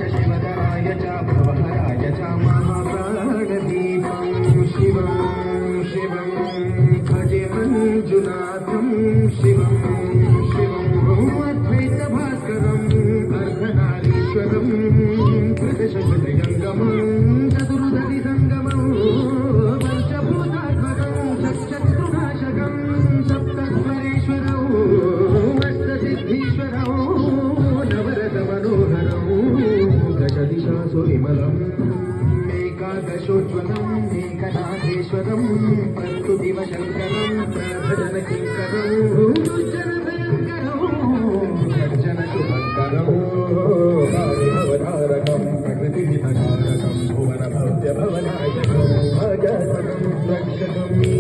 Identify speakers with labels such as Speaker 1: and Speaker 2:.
Speaker 1: च शिवधराय च भवहराय च महाप्राणदीपं शिवं शिवं भजे मञ्जुनाथं शिवं शिवं अद्वैतभास्करम् अर्धनारीश्वरं कृतशतगङ्गमं चतुर्दशि सङ्गमं पंचभूतात्मकं षट्शत्रुनाशकं सप्तस्वरेश्वरौ अष्टसिद्धीश्वरौ नवरसमनोहरौ दशदिशासु विमलम् एकादशोज्ज्वलम् एकनाथेश्वरं प्रस्तुतिवशङ्करं प्रभजनकिङ्करौ दुर्जनभयङ्करौ सज्जनशुभङ्करौ कार्यमवतारकं प्रकृतिहितकारकं भुवनभव्यभवनायकं अजस्रं रक्षकम्